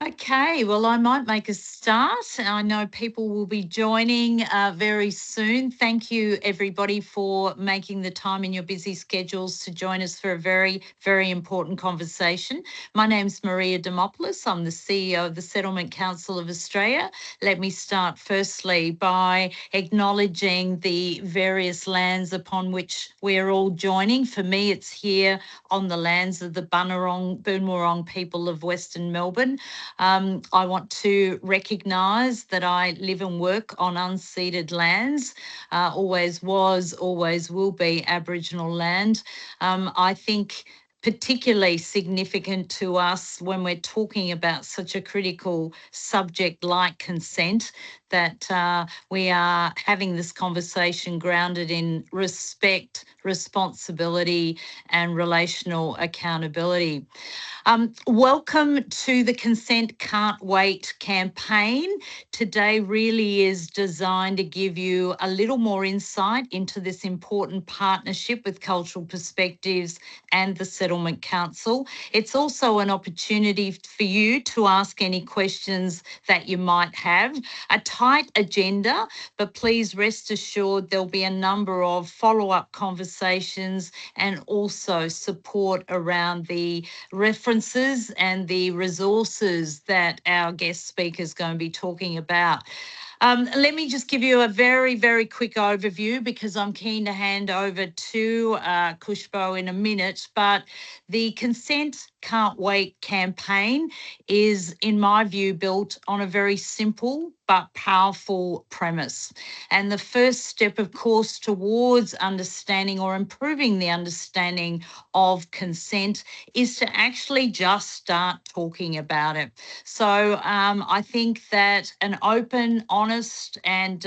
Okay, well, I might make a start. I know people will be joining very soon. Thank you, everybody, for making the time in your busy schedules to join us for a very, very important conversation. My name's Maria Demopoulos. I'm the CEO of the Settlement Council of Australia. Let me start firstly by acknowledging the various lands upon which we're all joining. For me, it's here on the lands of the Boonwurrung people of Western Melbourne. I want to recognise that I live and work on unceded lands, always was, always will be Aboriginal land. I think particularly significant to us when we're talking about such a critical subject like consent, that we are having this conversation grounded in respect, responsibility, and relational accountability. Welcome to the Consent Can't Wait campaign. Today really is designed to give you a little more insight into this important partnership with Cultural Perspectives and the Settlement Council. It's also an opportunity for you to ask any questions that you might have. A tight agenda, but please rest assured there'll be a number of follow-up conversations and also support around the references and the resources that our guest speaker is going to be talking about. Let me just give you a very, very quick overview because I'm keen to hand over to Kushbo in a minute. But the Consent Can't Wait campaign is, in my view, built on a very simple but powerful premise. And the first step, of course, towards understanding or improving the understanding of consent is to actually just start talking about it. So I think that an open, honest and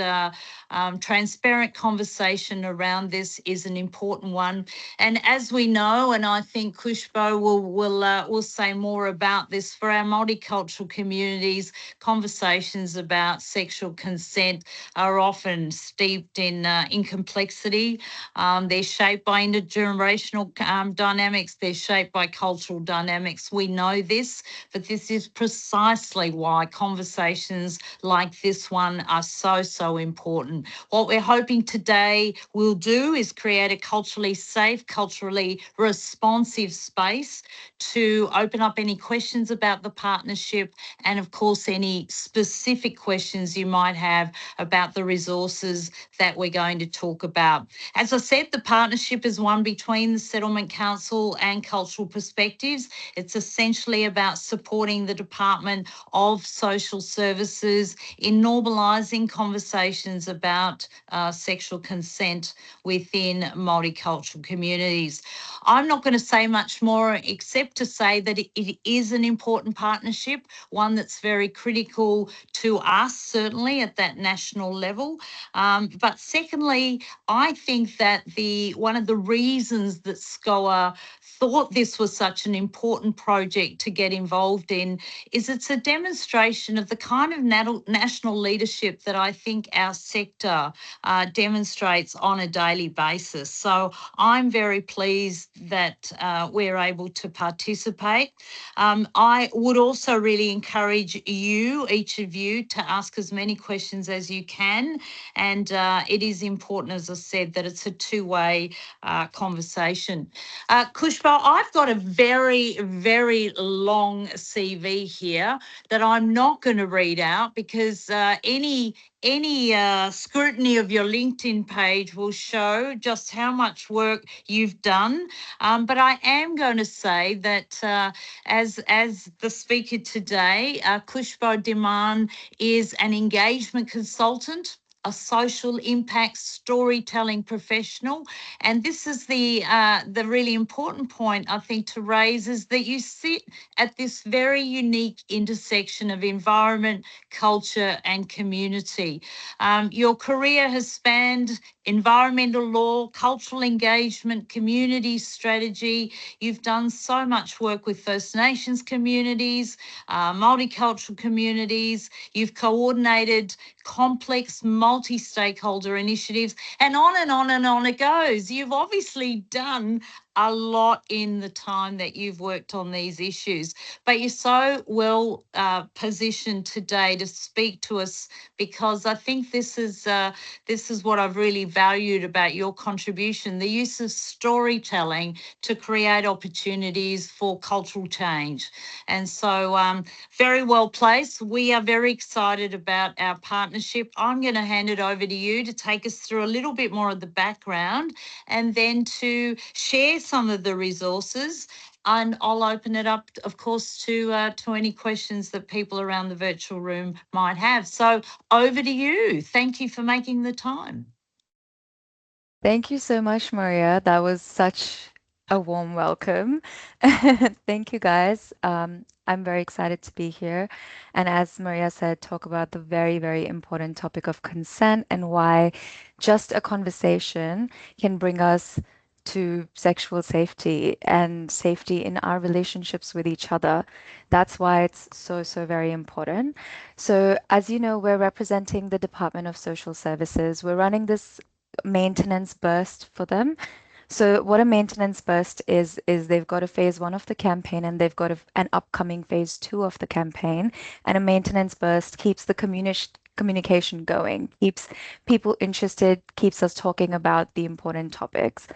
transparent conversation around this is an important one. And as we know, and I think Kushbo will say more about this, for our multicultural communities, conversations about sexual consent are often steeped in complexity. They're shaped by intergenerational dynamics. They're shaped by cultural dynamics. We know this, but this is precisely why conversations like this one are so, so important. What we're hoping today will do is create a culturally safe, culturally responsive space to open up any questions about the partnership and, of course, any specific questions you might have about the resources that we're going to talk about. As I said, the partnership is one between the Settlement Council and Cultural Perspectives. It's essentially about supporting the Department of Social Services in normalising conversations about sexual consent within multicultural communities. I'm not going to say much more except to say that it is an important partnership, one that's very critical to us, certainly at that national level. But secondly, I think that one of the reasons that SCOA thought this was such an important project to get involved in is it's a demonstration of the kind of national leadership that I think our sector demonstrates on a daily basis. So I'm very pleased that we're able to participate. I would also really encourage you, each of you, to ask as many questions as you can. And it is important, as I said, that it's a two-way conversation. Kushbal, I've got a very, very long CV here that I'm not going to read out because any scrutiny of your LinkedIn page will show just how much work you've done. But I am going to say that as the speaker today, Kushbo Diman is an engagement consultant, a social impact storytelling professional. And this is the really important point, I think, to raise, is that you sit at this very unique intersection of environment, culture and community. Your career has spanned environmental law, cultural engagement, community strategy. You've done so much work with First Nations communities, multicultural communities. You've coordinated complex multi-stakeholder initiatives, and on and on and on it goes. You've obviously done a lot in the time that you've worked on these issues, but you're so well positioned today to speak to us, because I think this is what I've really valued about your contribution: the use of storytelling to create opportunities for cultural change. And so, very well placed. We are very excited about our partnership. I'm going to hand it over to you to take us through a little bit more of the background, and then to share some of the resources. And I'll open it up, of course, to any questions that people around the virtual room might have. So over to you. Thank you for making the time. Thank you so much, Maria. That was such a warm welcome. Thank you, guys. I'm very excited to be here. And as Maria said, talk about the very, very important topic of consent and why just a conversation can bring us to sexual safety and safety in our relationships with each other. That's why it's so, so very important. So, as you know, we're representing the Department of Social Services. We're running this maintenance burst for them. So what a maintenance burst is they've got a phase one of the campaign and they've got an upcoming phase two of the campaign. And a maintenance burst keeps the communication going, keeps people interested, keeps us talking about the important topics.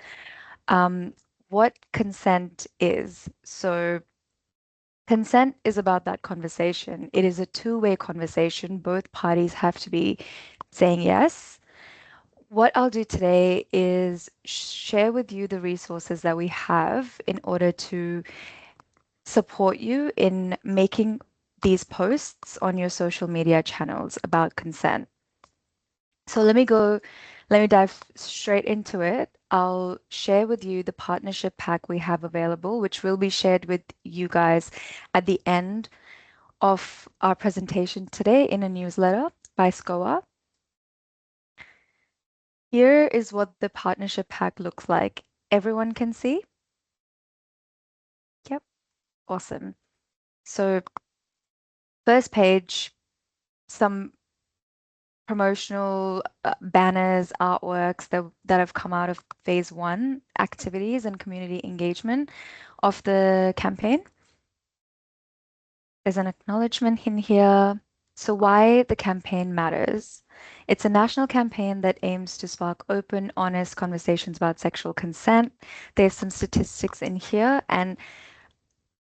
Um, what consent is. So consent is about that conversation. It is a two-way conversation. Both parties have to be saying yes. What I'll do today is share with you the resources that we have in order to support you in making these posts on your social media channels about consent. So let me dive straight into it. I'll share with you the partnership pack we have available, which will be shared with you guys at the end of our presentation today in a newsletter by SCOA. Here is what the partnership pack looks like. Everyone can see? Yep, awesome. So first page, some promotional banners, artworks that have come out of phase one activities and community engagement of the campaign. There's an acknowledgement in here. So why the campaign matters. It's a national campaign that aims to spark open, honest conversations about sexual consent. There's some statistics in here, and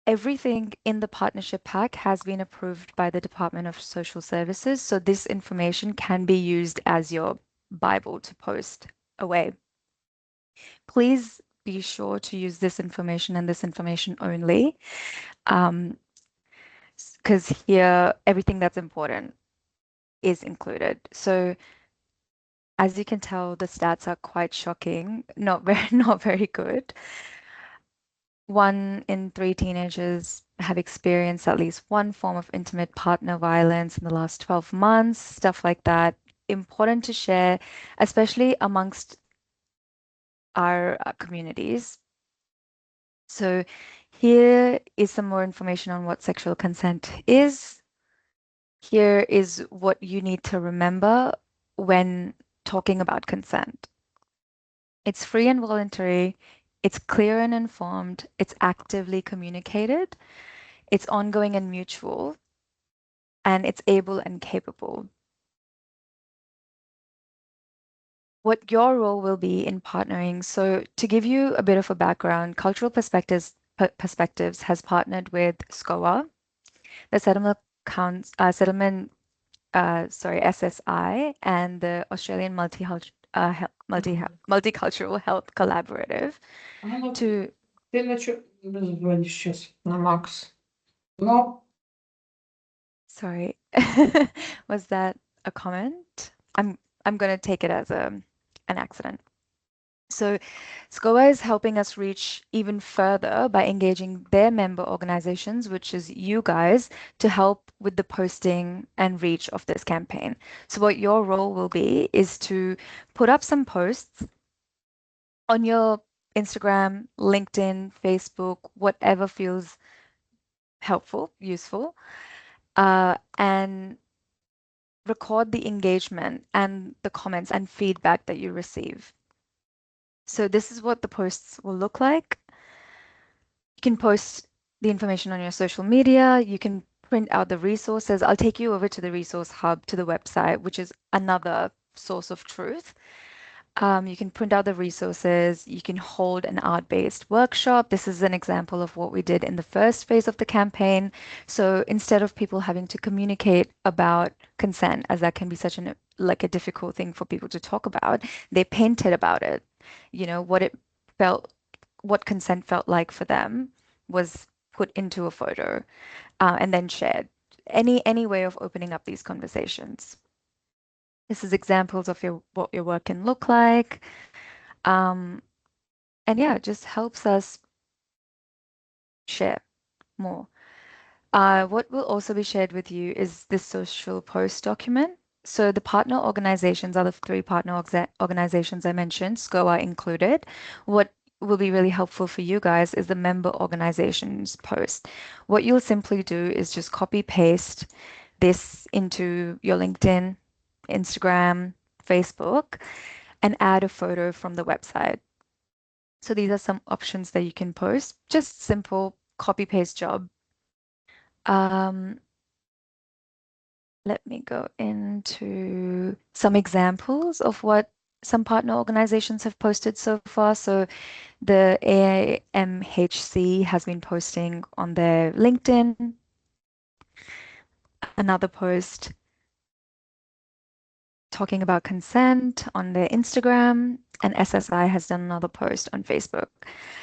everything in the partnership pack has been approved by the Department of Social Services. So this information can be used as your Bible to post away. Please be sure to use this information and this information only. Because here, everything that's important is included. So as you can tell, the stats are quite shocking, not very good. 1 in 3 teenagers have experienced at least one form of intimate partner violence in the last 12 months, stuff like that. Important to share, especially amongst our communities. So here is some more information on what sexual consent is. Here is what you need to remember when talking about consent. It's free and voluntary, it's clear and informed, it's actively communicated, it's ongoing and mutual, and it's able and capable. What your role will be in partnering. So to give you a bit of a background, Cultural Perspectives has partnered with SCOA, the SSI, and the Australian Multicultural Health Collaborative to Ты звонишь сейчас на Макс. Но Sorry. Was that a comment? I'm going to take it as an accident. So SCOA is helping us reach even further by engaging their member organizations, which is you guys, to help with the posting and reach of this campaign. So what your role will be is to put up some posts on your Instagram, LinkedIn, Facebook, whatever feels helpful, useful, and record the engagement and the comments and feedback that you receive. So this is what the posts will look like. You can post the information on your social media. You can print out the resources. I'll take you over to the resource hub, to the website, which is another source of truth. You can print out the resources. You can hold an art-based workshop. This is an example of what we did in the first phase of the campaign. So instead of people having to communicate about consent, as that can be such an like a difficult thing for people to talk about, they painted about it. What it felt, what consent felt like for them was put into a photo, and then shared. Any way of opening up these conversations. This is examples of what your work can look like. Um, and yeah, it just helps us share more. What will also be shared with you is this social post document. So the partner organizations are the three partner organizations I mentioned, SCOA included. What will be really helpful for you guys is the member organizations post. What you'll simply do is just copy paste this into your LinkedIn, Instagram, Facebook, and add a photo from the website. So these are some options that you can post. Just simple copy paste job. Um, Let me go into some examples of what some partner organizations have posted so far. So the AMHC has been posting on their LinkedIn, another post talking about consent on their Instagram, and SSI has done another post on Facebook.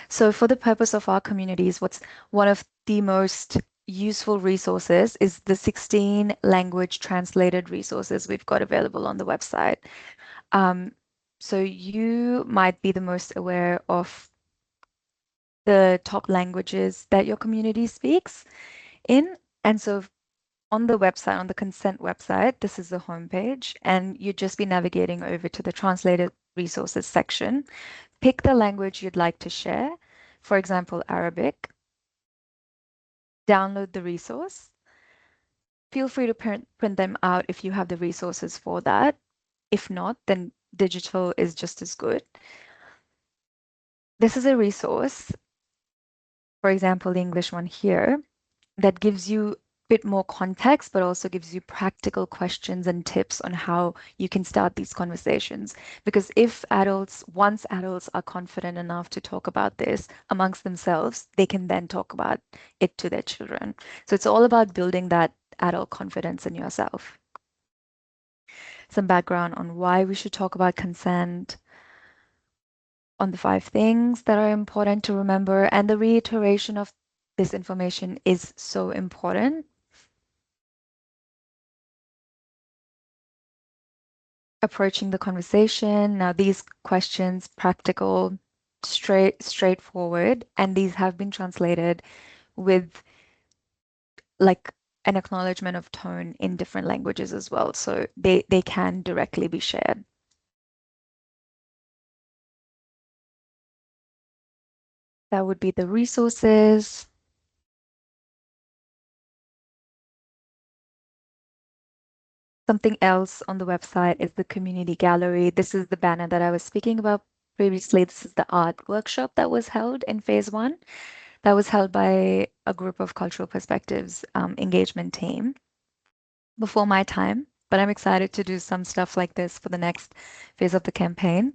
So for the purpose of our communities, what's one of the most useful resources is the 16 language translated resources we've got available on the website. So you might be the most aware of the top languages that your community speaks in. And so on the website, on the consent website, this is the homepage, and you'd just be navigating over to the translated resources section. Pick the language you'd like to share, for example, Arabic. Download the resource. Feel free to print them out if you have the resources for that. If not, then digital is just as good. This is a resource, for example, the English one here, that gives you a bit more context, but also gives you practical questions and tips on how you can start these conversations. Because once adults are confident enough to talk about this amongst themselves, they can then talk about it to their children. So it's all about building that adult confidence in yourself. Some background on why we should talk about consent, on the 5 things that are important to remember, and the reiteration of this information is so important. Approaching the conversation. Now, these questions, practical, straightforward, and these have been translated with like an acknowledgement of tone in different languages as well. So they can directly be shared. That would be the resources. Something else on the website is the community gallery. This is the banner that I was speaking about previously. This is the art workshop that was held in phase 1. That was held by a group of cultural perspectives engagement team before my time, but I'm excited to do some stuff like this for the next phase of the campaign.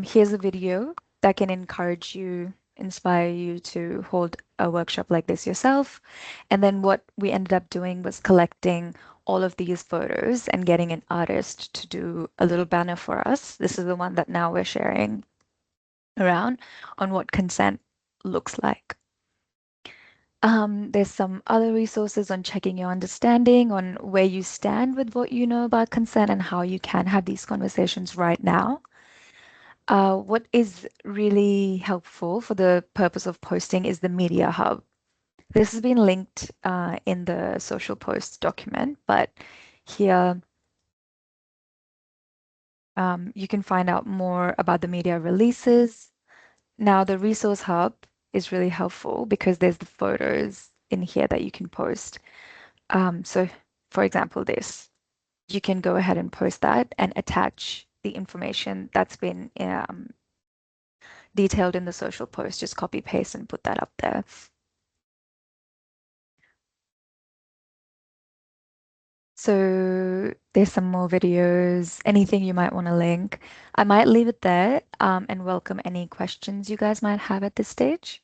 Here's a video that can inspire you to hold a workshop like this yourself. And then what we ended up doing was collecting all of these photos and getting an artist to do a little banner for us. This is the one that now we're sharing around on what consent looks like. There's some other resources on checking your understanding, on where you stand with what you know about consent and how you can have these conversations right now. What is really helpful for the purpose of posting is the media hub. This has been linked in the social posts document, but here you can find out more about the media releases. Now, the resource hub is really helpful because there's the photos in here that you can post. So, for example, you can go ahead and post that and attach the information that's been detailed in the social post. Just copy paste and put that up there. So there's some more videos, anything you might want to link. I might leave it there and welcome any questions you guys might have at this stage.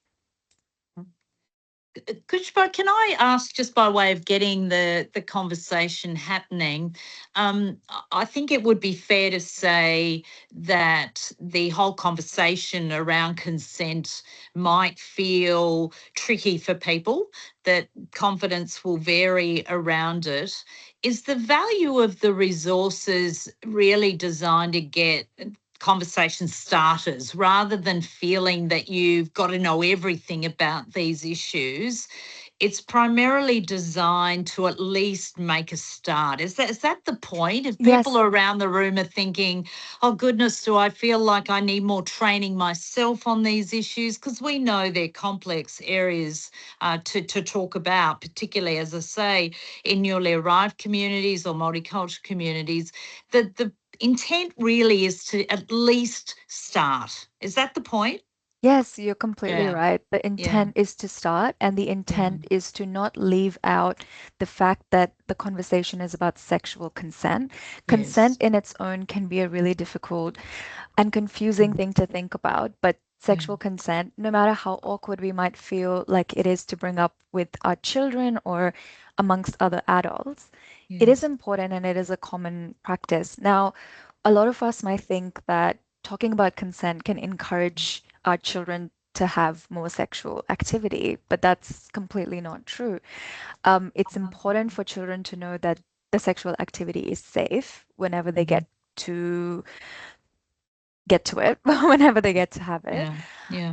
Kushba, can I ask, just by way of getting the conversation happening, I think it would be fair to say that the whole conversation around consent might feel tricky for people, that confidence will vary around it. Is the value of the resources really designed to get conversation starters rather than feeling that you've got to know everything about these issues? It's primarily designed to at least make a start. Is that the point? If people Yes. around the room are thinking, oh goodness, do I feel like I need more training myself on these issues? Because we know they're complex areas to talk about, particularly, as I say, in newly arrived communities or multicultural communities. The intent really is to at least start. Is that the point? Yes, you're completely Yeah, right. The yeah, intent is to start, and the yeah, intent is to not leave out the fact that the conversation is about sexual consent. yes, Consent in its own can be a really difficult and confusing thing to think about, but yeah, sexual consent, no matter how awkward we might feel like it is to bring up with our children or amongst other adults, it is yes, important and it is a common practice. Now, a lot of us might think that talking about consent can encourage our children to have more sexual activity, but that's completely not true. It's important for children to know that the sexual activity is safe whenever they to get to it, whenever they get to have it. yeah, yeah.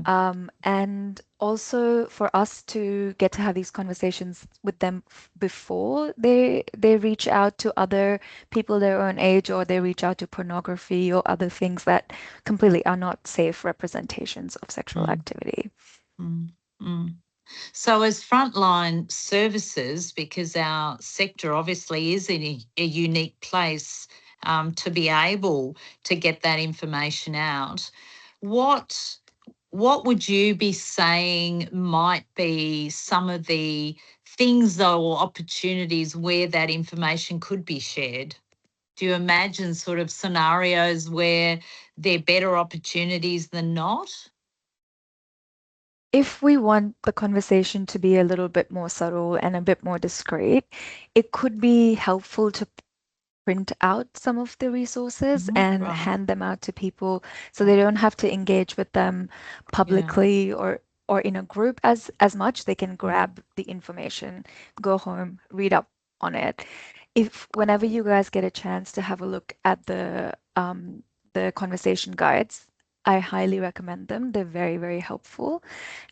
And also for us to get to have these conversations with them before they reach out to other people their own age, or they reach out to pornography or other things that completely are not safe representations of sexual Mm, activity. mm, mm. So, as frontline services, because our sector obviously is in a unique place to be able to get that information out, what what would you be saying might be some of the things, though, or opportunities where that information could be shared? Do you imagine sort of scenarios where there are better opportunities than not? If we want the conversation to be a little bit more subtle and a bit more discreet, it could be helpful to print out some of the resources and Right. hand them out to people so they don't have to engage with them Yeah. publicly or in a group as much. They can grab the information, go home, read up on it. If whenever you guys get a chance to have a look at the conversation guides, I highly recommend them. They're very, very helpful.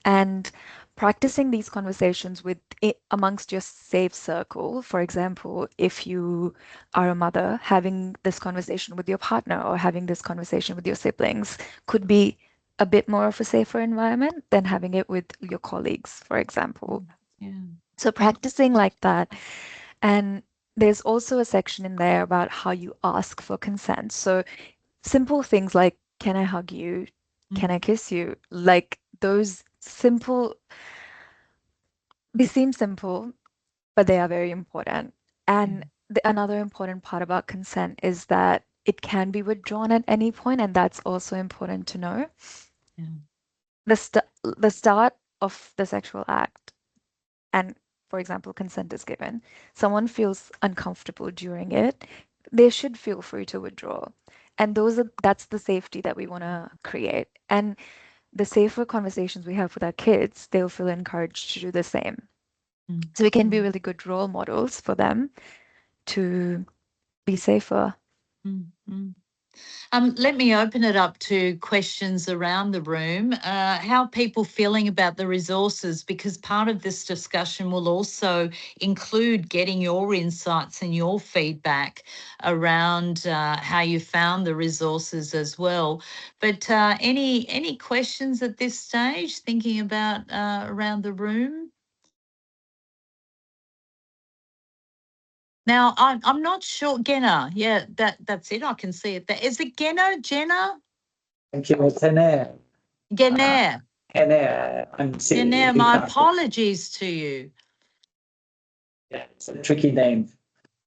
And practicing these conversations with amongst your safe circle, for example, if you are a mother, having this conversation with your partner or having this conversation with your siblings could be a bit more of a safer environment than having it with your colleagues, for example. Yeah. So practicing like that. And there's also a section in there about how you ask for consent. So simple things like, can I hug you? Can I kiss you? Like those simple, they seem simple, but they are very important. And another important part about consent is that it can be withdrawn at any point, and that's also important to know. Yeah. The start of the sexual act, and for example, consent is given, someone feels uncomfortable during it, they should feel free to withdraw. And that's the safety that we want to create. And the safer conversations we have with our kids, they'll feel encouraged to do the same. So we can be really good role models for them to be safer. Let me open it up to questions around the room. How are people feeling about the resources? Because part of this discussion will also include getting your insights and your feedback around how you found the resources as well. But any questions at this stage? Thinking about around the room. Now, I'm not sure. Genna, yeah, that's it. I can see it there. Is it Genna, Jenna? Thank you, Lieutenant. Gener. I'm sitting Gener, in my Newcastle. apologies to you. Yeah, it's a tricky name.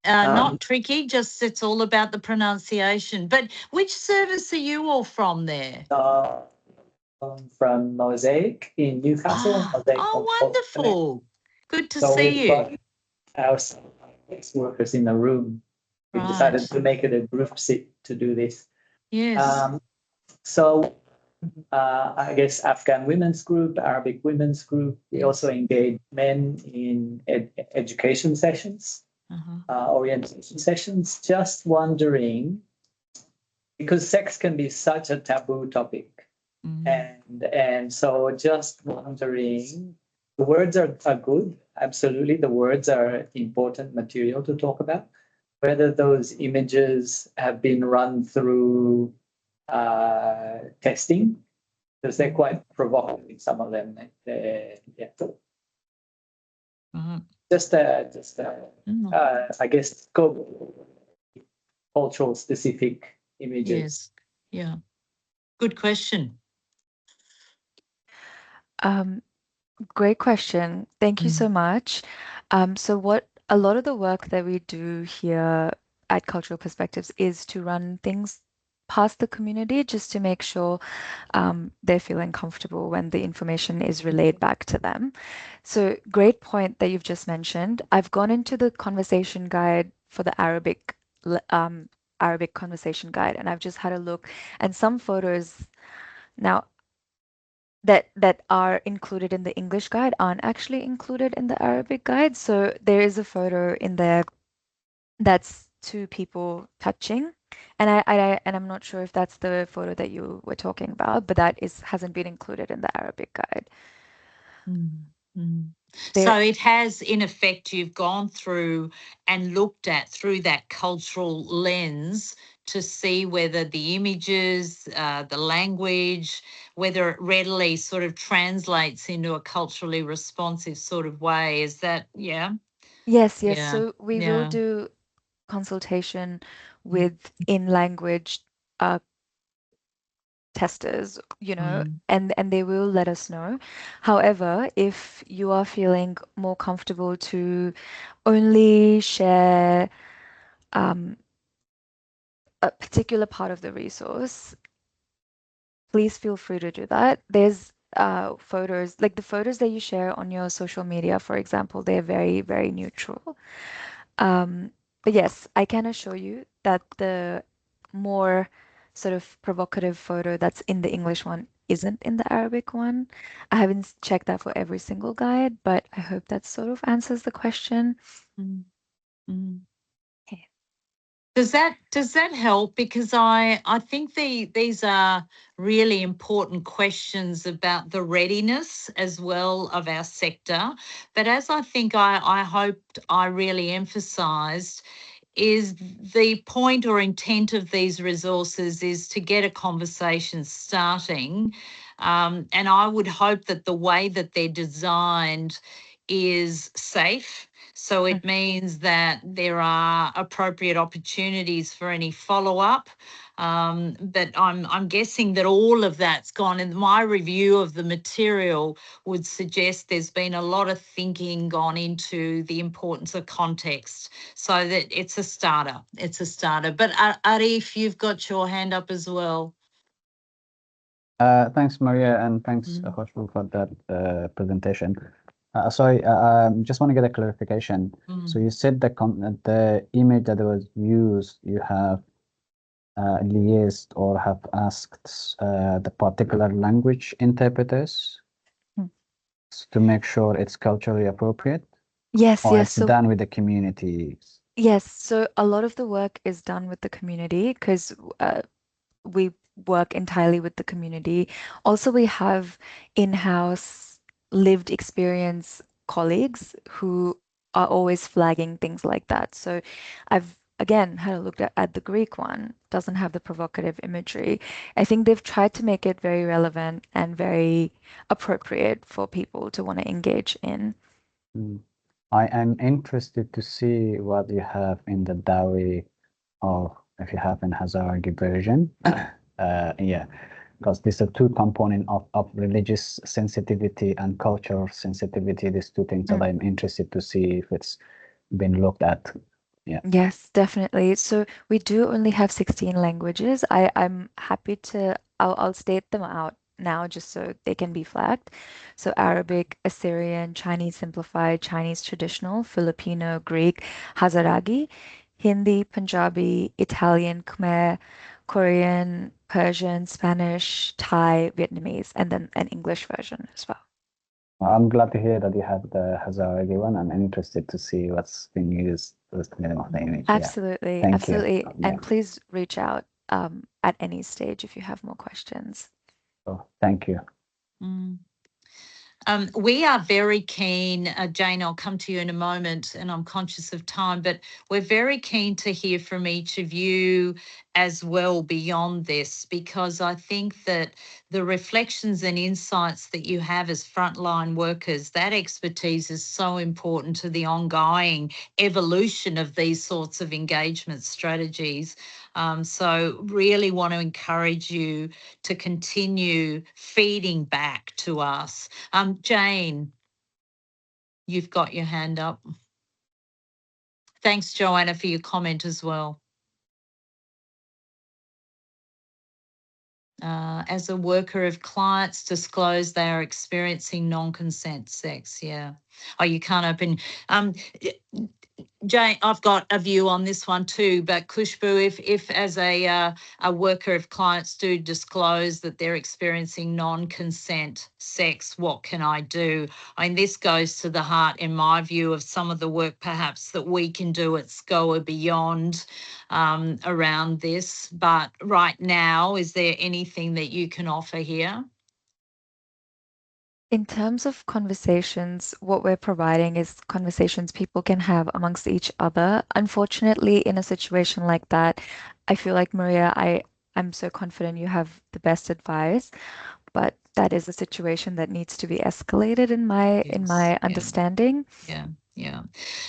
Not tricky, just it's all about the pronunciation. But which service are you all from there? From Mosaic in Newcastle. Wonderful. Good to So see we've you. got our ex-workers in the room. We decided to make it a group sit to do this. Yes. So I guess Afghan women's group, Arabic women's group. We also engage men in education sessions, orientation sessions. Just wondering, because sex can be such a taboo topic, and so just wondering, the words are good. Absolutely, the words are important material to talk about. Whether those images have been run through testing, because they're quite provocative, some of them. Just I guess, cultural specific images. Yes. Yeah. Good question. Great question. Thank you so much. So what a lot of the work that we do here at Cultural Perspectives is to run things past the community just to make sure they're feeling comfortable when the information is relayed back to them. So great point that you've just mentioned. I've gone into the conversation guide for the Arabic conversation guide, and I've just had a look, and some photos now that are included in the English guide aren't actually included in the Arabic guide. So there is a photo in there that's two people touching. And I'm not sure if that's the photo that you were talking about, but that hasn't been included in the Arabic guide. So it has, in effect, you've gone through and looked at through that cultural lens to see whether the images, the language, whether it readily sort of translates into a culturally responsive sort of way. Is that, yeah? Yes. Yeah. So we will do consultation with in-language testers, and they will let us know. However, if you are feeling more comfortable to only share a particular part of the resource, please feel free to do that. There's photos, like the photos that you share on your social media, for example, they're very, very neutral. But yes, I can assure you that the more sort of provocative photo that's in the English one isn't in the Arabic one. I haven't checked that for every single guide, but I hope that sort of answers the question. Okay. Does that help? Because I think these are really important questions about the readiness as well of our sector. But as I think I hoped I really emphasised, is the point or intent of these resources is to get a conversation starting. And I would hope that the way that they're designed is safe. So it means that there are appropriate opportunities for any follow-up. But I'm guessing that all of that's gone. And my review of the material would suggest there's been a lot of thinking gone into the importance of context, so that it's a starter. It's a starter. But Arif, you've got your hand up as well. Thanks, Maria, and thanks, Khushbu, for that presentation. Sorry, just want to get a clarification. So you said the image that was used, you have liaised or have asked the particular language interpreters to make sure it's culturally appropriate? Yes, or yes. it's done with the community? Yes, so a lot of the work is done with the community because we work entirely with the community. Also, we have in-house lived experience colleagues who are always flagging things like that. So I've again had a look at the Greek one, doesn't have the provocative imagery. I think they've tried to make it very relevant and very appropriate for people to want to engage in. I am interested to see what you have in the Dawi, or if you have in Hazaragi version. Yeah. because these are two components of religious sensitivity and cultural sensitivity. These two things that I'm interested to see if it's been looked at. Yeah. Yes, definitely. So we do only have 16 languages. I'm happy to, I'll state them out now just so they can be flagged. So Arabic, Assyrian, Chinese Simplified, Chinese Traditional, Filipino, Greek, Hazaragi, Hindi, Punjabi, Italian, Khmer, Korean, Persian, Spanish, Thai, Vietnamese, and then an English version as well. I'm glad to hear that you have the Hazaragi one. I'm interested to see what's being used for the name of the image. Absolutely, Thank you. absolutely. Yeah. And please reach out at any stage if you have more questions. So thank you. We are very keen, Jane, I'll come to you in a moment, and I'm conscious of time, but we're very keen to hear from each of you as well beyond this, because I think that the reflections and insights that you have as frontline workers, that expertise is so important to the ongoing evolution of these sorts of engagement strategies. So really want to encourage you to continue feeding back to us. Jane, you've got your hand up. Thanks, Joanna, for your comment as well. As a worker, if clients disclose they are experiencing non-consent sex, yeah. Oh, you can't open. Jane, I've got a view on this one too, but Khushbu, if as a worker, if clients do disclose that they're experiencing non-consent sex, what can I do? I mean, this goes to the heart, in my view, of some of the work perhaps that we can do at SCOA beyond around this. But right now, is there anything that you can offer here? In terms of conversations, what we're providing is conversations people can have amongst each other. Unfortunately, in a situation like that, I feel like, Maria, I'm so confident you have the best advice, but that is a situation that needs to be escalated in my understanding. Yeah.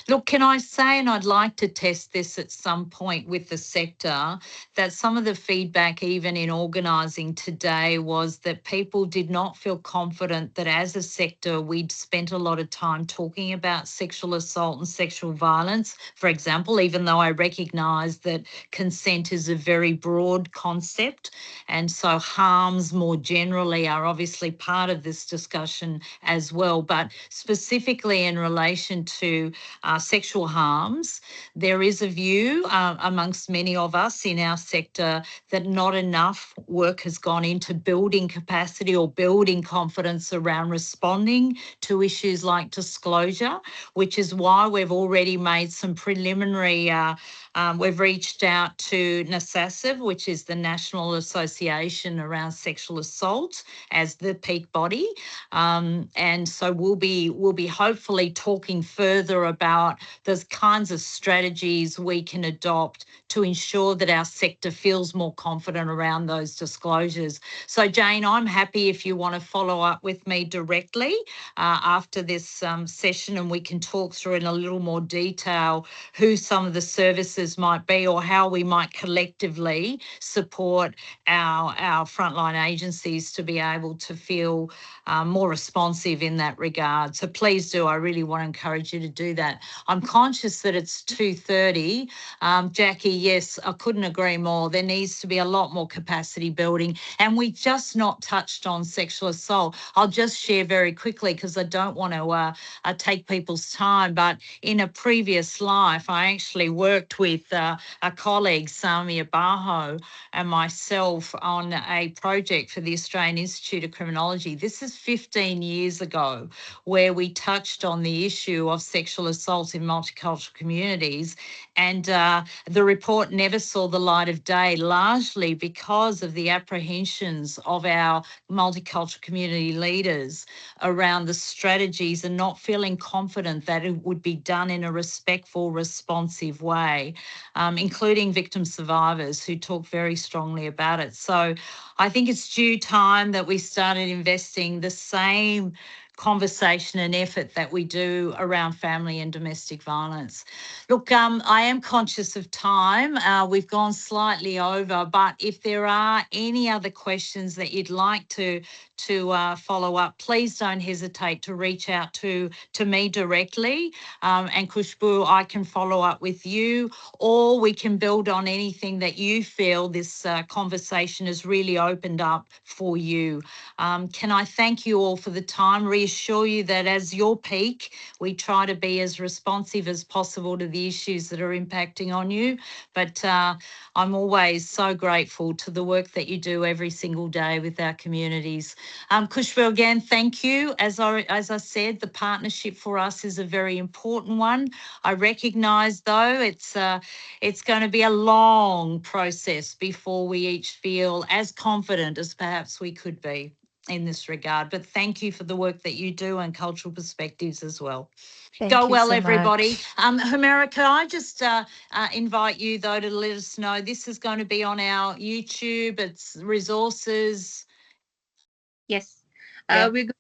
Look, can I say, and I'd like to test this at some point with the sector, that some of the feedback even in organising today was that people did not feel confident that as a sector we'd spent a lot of time talking about sexual assault and sexual violence, for example, even though I recognise that consent is a very broad concept, and so harms more generally are obviously part of this discussion as well. But specifically in relation to sexual harms, there is a view amongst many of us in our sector that not enough work has gone into building capacity or building confidence around responding to issues like disclosure, which is why we've already made some preliminary, we've reached out to NASASIV, which is the National Association around Sexual Assault, as the peak body. And so we'll be hopefully talking further about the kinds of strategies we can adopt to ensure that our sector feels more confident around those disclosures. So Jane, I'm happy if you want to follow up with me directly after this session, and we can talk through in a little more detail who some of the services might be or how we might collectively support our frontline agencies to be able to feel more responsive in that regard. So please do, I really want to encourage you to do that. I'm conscious that it's 2:30. Jackie, yes, I couldn't agree more. There needs to be a lot more capacity building, and we just not touched on sexual assault. I'll just share very quickly because I don't want to take people's time, but in a previous life, I actually worked with a colleague, Samia Baho, and myself on a project for the Australian Institute of Criminology. This is 15 years ago, where we touched on the issue of sexual assault in multicultural communities. And the report never saw the light of day, largely because of the apprehensions of our multicultural community leaders around the strategies and not feeling confident that it would be done in a respectful, responsive way, including victim survivors who talk very strongly about it. So I think it's due time that we started investing the same conversation and effort that we do around family and domestic violence. Look, I am conscious of time. We've gone slightly over, but if there are any other questions that you'd like to follow up, please don't hesitate to reach out to me directly. And Khushbu, I can follow up with you, or we can build on anything that you feel this conversation has really opened up for you. Can I thank you all for the time, reassure you that as your peak, we try to be as responsive as possible to the issues that are impacting on you. But I'm always so grateful to the work that you do every single day with our communities. Khushbu, again, thank you. As I said, the partnership for us is a very important one. I recognise, though, it's going to be a long process before we each feel as confident as perhaps we could be in this regard. But thank you for the work that you do and cultural perspectives as well. Thank Go you well, so everybody. much. Humera, can I just invite you, though, to let us know this is going to be on our YouTube, it's resources. Yes. Yeah. We're going to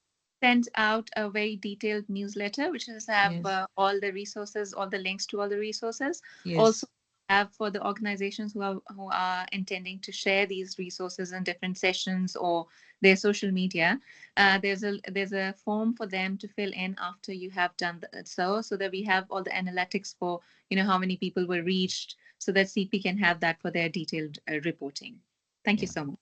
send out a very detailed newsletter, which is have Yes. all the resources, all the links to all the resources. Yes. Also have for the organizations who are intending to share these resources in different sessions or their social media. There's a form for them to fill in after you have done so that we have all the analytics for how many people were reached, so that CP can have that for their detailed reporting. Thank you so much.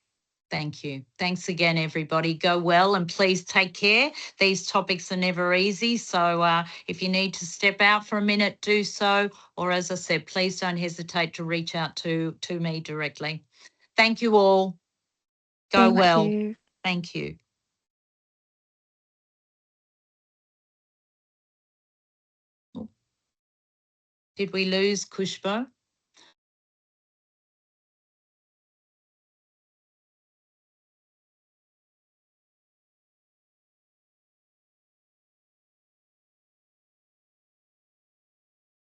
Thank you. Thanks again, everybody. Go well and please take care. These topics are never easy. So if you need to step out for a minute, do so. Or as I said, please don't hesitate to reach out to me directly. Thank you all. Go well. Thank you. Thank you. Did we lose Khushbu?